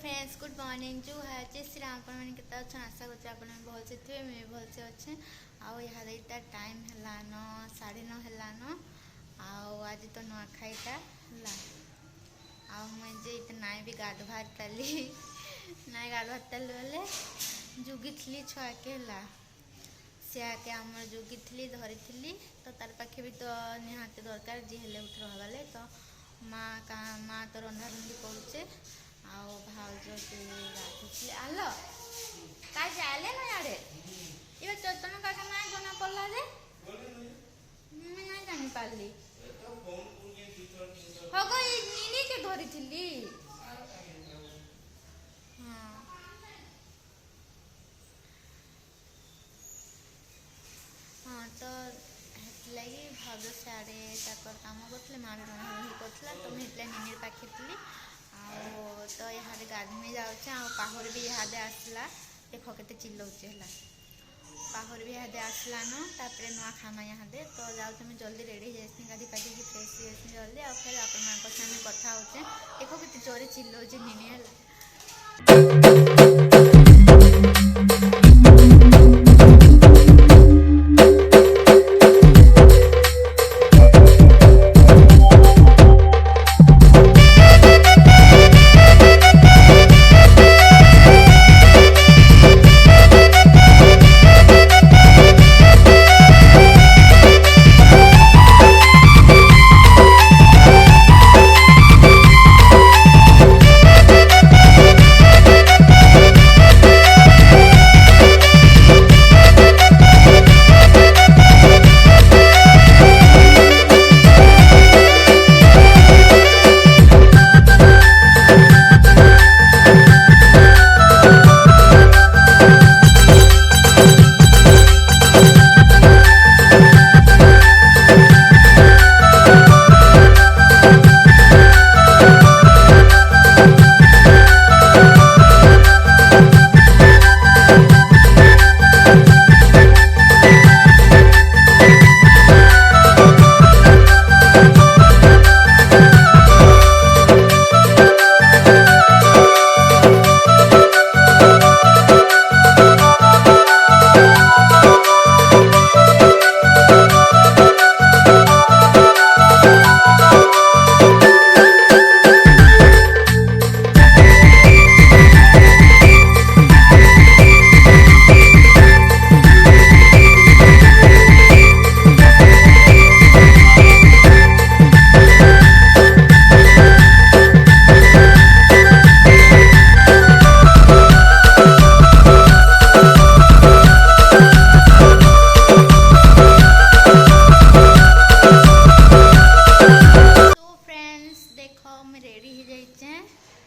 Friends good morning जो है जय श्री राम मैंने केता अच्छा आशा करते आप भल से थे मुझे भल से अच्छे आईटा टाइम है 9:30 है आज तो नुआखाईटा मुझे नाई भी गाधवार ताली नाई गाधवार ताली बोले जुगी थी छुआ के सी आके आम जुगी थी धरी तो तार पाखे भी तो निहाती दरकार जी हेले उठ रहा तो माँ तो रंधा रंधी करुचे भाज से गाधुले आल का जाले ना यारे ये चेतन काका ना जना पड़ला रे मैं ना जानी पारली हगो नीनी के धरी थी हाँ तो लगी भाज सियाड़े कम कर माँ भी रहा रही कर तो मुझे नीनी पाखे थी तो यहाँ गाधे जाऊे पाहुर भी यहाँ आसला देख के चिल्लाऊे है पाहुर भी यहाँ आसलान तापर नुआ खामा यहाँ तो जाऊँ जल्दी रेडी हो गाधी पाधी फ्रेश हो जल्दी आ फिर आप कथा होचे देख के जोरे चिल्लाऊे नीनी है।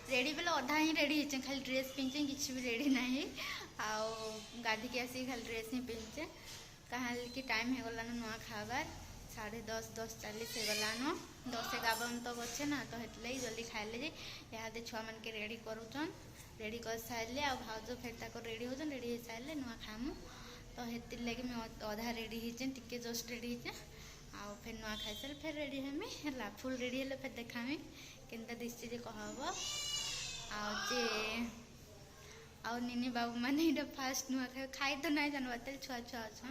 रेडी बेले अधा ही रेडी होचे खाली ड्रेस पिंचे किसी भी रेडी नहीं गाधी के आसी खाली ड्रेस ही पिंचे कहा कि टाइम हो गलान नुआ खाबार 10:30 10:40 हो गलान 10:51 तो बचे ना तो हेतले जल्दी खाइले जे यहाँ छुआ मन के रेडी करूचन रेडी कर सारे आ भाज फिर तक रेडी होचन रेडी हो सारे नुआ खामु तो हेतिर लगे मैं अधा रेडी होचे टिके जस्ट रेडी होचे आ फिर नुआ खाई सारे फिर रेडी हमें है फुल रेडी है फिर देखामी केनता दिशे जे कहब आजे नीनी बाबू मैंने फास्ट नुआ खाई तो नहीं जानवा छुआ छुआ अच्छा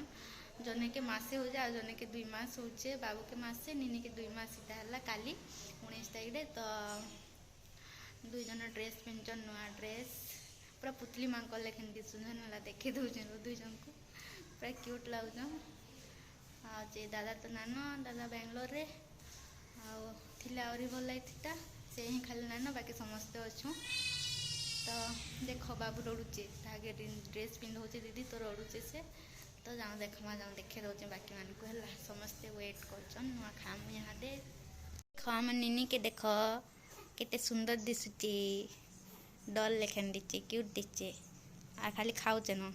जने के मसे हो जाए जने के 2 मास होचे बाबू के मसे नीनी के 2 मास सीधा है काली 19 तारीख तो 2 जन ड्रेस पिंचन नुआ ड्रेस पूरा पुतली माँ को लेकिन दिशुन है देखी दूचे 2 जन को पूरा क्यूट लगुन जे दादा तो नान दादा बेंगलोर रे आहरी भल लगी से ही खाली नान बाकी समस्ते अच्छु तो देख बाबू रड़ुचे तागे ड्रेस पिंधे दीदी तो रड़ुचे से तो जाऊँ देखमा जाऊँ देखे दौचे बाकी मान को है समस्ते वेट कर नुआ खाम यहाँ देख आम नीनी के देख केते सुंदर दिशुचे डल लेखन दीचे क्यूट दीचे आ खाली खाऊचे न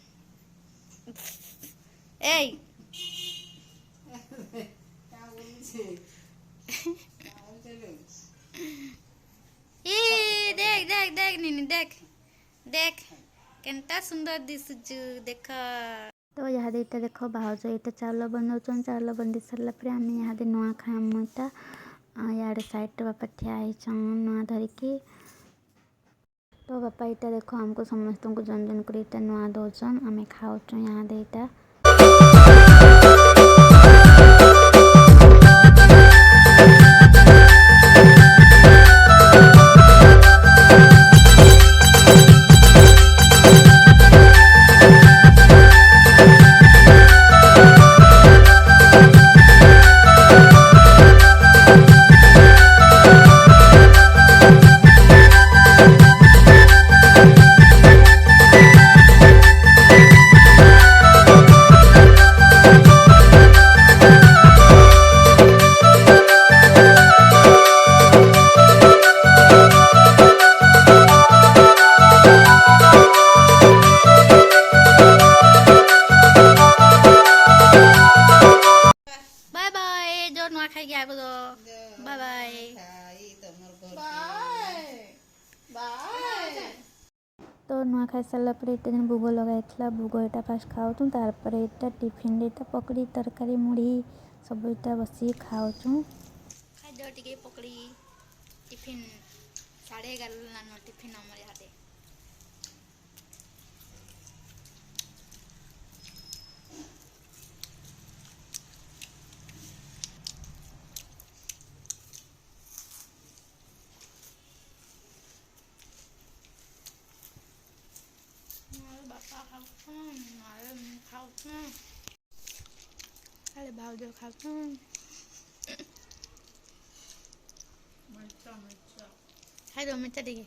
ए देख देख देख नीनी देख देख केनता सुंदर दिशुचु देख तो यहाँ देख भाज ये चाउल बंदौन चाउल बंदी सारा आम यहाँ नुआ खामटा इे सैड बापा ठिया नुआ धरिकी तो बापा इटा देखो हमको समस्त को जन जन कर इटा नुआ दौन आम खाऊ यहाँ दे इटा बाय बाय जो नुआ खाई गया दो बाय बाय तो नुआ खाई सारा पर इटा दिन भोग लगाई भोग यहाँ फास्ट खाऊ तार यहाँ टिफिन इटा पकड़ी तरकारी मुढ़ी सब इटा बस खाऊ खाद्य टिके पकड़ी टिफिन 11:30 टिफिन आमर यहाँ बापा खाऊ अरे भाव खाऊ खाई दो मिर्चा टिके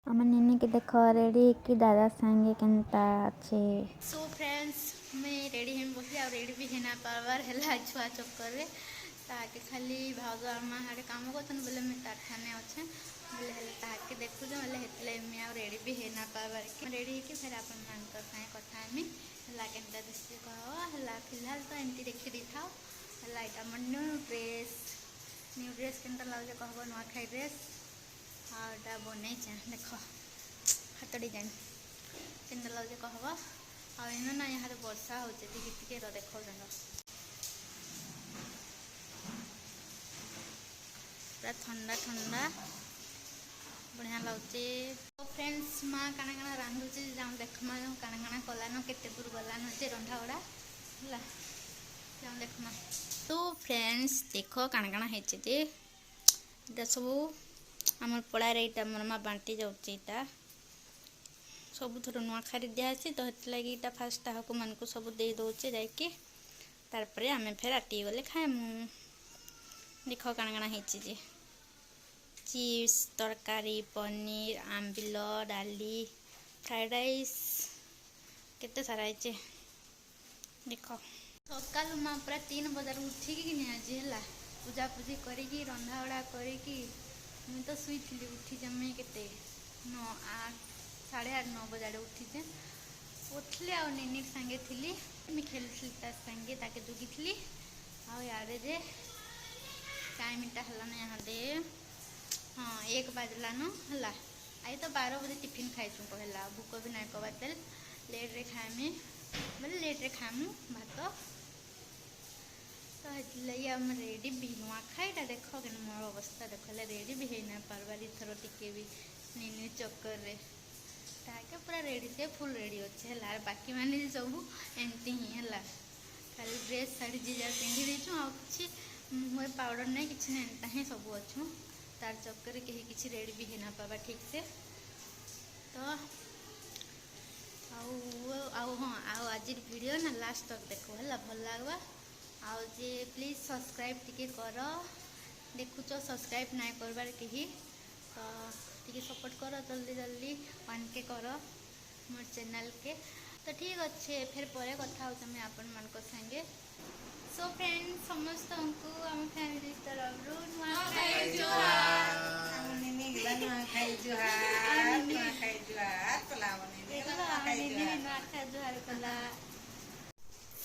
आम निनी के देख रेडी कि दादा संगे केनता अच्छे सो फ्रेंड्स मैं रेडी हम बसली और रेडी भी होना पार्बार है छुआ चक्कर में ताके खाली भाउज आमा हाड़े काम करते बोले मैं तार ठाने अच्छे बोले हेल्ले ताके देखुच बोले हेतले मैं आ रेडी भी होना पार्बार कि रेडी कि फिर अपन मान सागे कथा हमी है केनता दिशे कह है फिलहाल तो एमती देखी दी था है यहाँ मोर न्यू ड्रेस केनता लगे कहब नुआखाई ड्रेस आटा बनई देख हाथ डिजाइन केनता लगे कहब आना ना यहाँ वर्षा हो टिके देखो पूरा ठंडा ठंडा बढ़िया लगे तो फ्रेंड्स माँ काना काना रांधुचे जाऊँ देखमा काना काना कलान केते दूर गलान जे रंधा गुड़ा है जाऊँ देखमा तो फ्रेंड्स देख काना काना है सब आम पड़ारे यहाँ मोर माँ बांटी जाऊँ सब थर नुआ खारी दिखासी तो लगे यहाँ फास्ट ताक मान को सब दे दौचे जाकि तार आम फेर आटी गले खाएमु देख काना काना है चिप्स तरकारी पनीर आंबिल डाली फ्राइड राइस केते सारा है देख सकाल माँ पूरा 3 बजे उठिकी आज है पूजा पूजी करी रंधा बड़ा करी मुझे तो शुई उठी जमे के 8:30-9 बजे उठीचे उठली आ निनी सांगे थी मुझे खेलुली सांगे ताके जगी थी आड़े जे टाइम इटा है यहाँ दे हाँ 1 बजलान है आई तो 12 बजे टिफिन खाईचु कहला भूक भी नहीं कबार तेल लेट्रे खाएमी बोले लेट्रे खाएमु भात तो ये आम रेडी भी नुआखाईटा देख कि मोर अवस्था देख रेडी भी होना पार्बार इथर टिके भी निनी चक्कर रे ताके पूरा रेडी से फुल रेडी अच्छे है बाकी मैंने सब एमती ही है खाली ड्रेस शाढ़ी जी जा पिंधि देचु आ कि मुझे पाउडर नहीं कि एंता ही सब अच्छु तार चक्कर कहीं किसी रेडी भी होना पावा ठीक से तो हाँ आज वीडियो ना लास्ट तक देखो है भल लगवा आउ जे प्लीज सब्सक्राइब टिके कर देखुच सब्सक्राइब नहीं करबार कहीं तो टिके सपोर्ट कर जल्दी जल्दी 1K कर मोर चैनल के तो ठीक अच्छे फिर पर कथा मैं आपण मान संगे सो फ्रेंड्स समस्त को आम फैमिली तरफ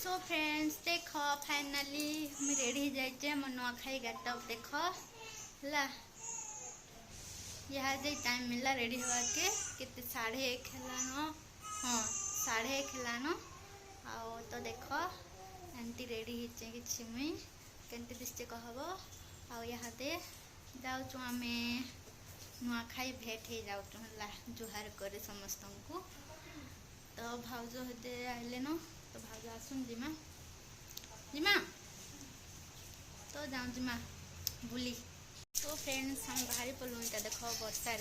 सो फ्रेंड्स देख फाइनाली मुझे रेडी जाइए मो नुआखाई गाटा देख है यहाँ जे टाइम मिला रेडी हवा के 1:30 है हाँ 1:30 है आओ तो देख एमती रेडी होचे कि मुई केमती दिशे कहब आउ यहाँ दे जाऊँ आम नुआखाई भेट हो जाऊँ है जुहार करे समस्त को। तो भाउज होते आइले न तो भाउज आसुन जिमा जिमा तो जाऊँ जिमा बुली। तो फ्रेंड्स हम बाहरी पड़ू इटा देख वर्षा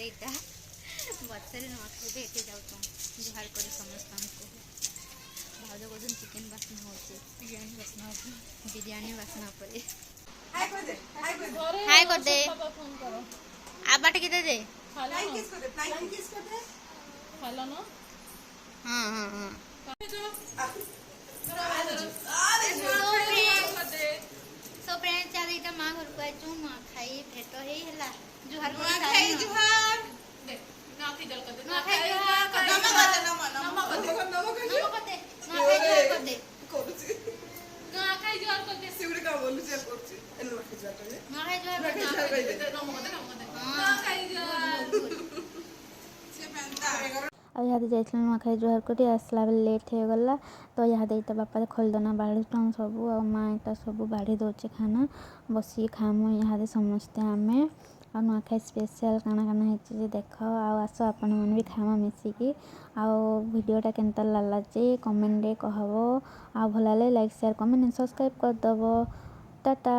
वर्षा नुआखाई भेट हो जाऊँ जुहार करे समस्त को। भाउज कहते चिकेन बासना हो बिरयानी बासना पड़े हाय कर दे आबा टिके दे दे हाँ हाँ हाँ सो फ्रेंड्स आज इटा माँ घर को आइचु नुआखाई भेट हेला जुहार नुआखाई जुहार नुआखाई जुहार कर दे नुआखाई जुहार कर दे सिवड़ी का बोलू से करछि नुआखाई जुहार कर दे नुआखाई जुहार कर दे नुआखाई जुहार से बनता ଆଉ ଇହାଦେ ଯାଇଥିଲୁ ନୂଆଖାଇ ଜୁହାର କରି ଆସିଲା ବେଲେ ଲେଟ୍ ହେଇଗଲା। ତ ଇହାଦେ ଏଇଟା ବାପା ଖୋଲିଦନା ବାଢ଼ୁଛନ୍ ସବୁ ଆଉ ମାଆ ଏଇଟା ସବୁ ବାଢ଼ି ଦଉଛେ ଖାନା ବସିକି ଖାମୁ ଇହାଦେ ସମସ୍ତେ ଆମେ। ଆଉ ନୂଆଖାଇ ସ୍ପେଶାଲ୍ କାଣା କାଣା ହେଇଛି ଯେ ଦେଖ ଆଉ ଆସ ଆପଣମାନେ ବି ଖାମା ମିଶିକି। ଆଉ ଭିଡ଼ିଓଟା କେନ୍ତା ଲାଗଲା ଯେ କମେଣ୍ଟରେ କହବ। ଆଉ ଭଲ ଲାଗଲେ ଲାଇକ୍ ସେୟାର କମେଣ୍ଟ ସବସ୍କ୍ରାଇବ୍ କରିଦେବ। ଟାଟା।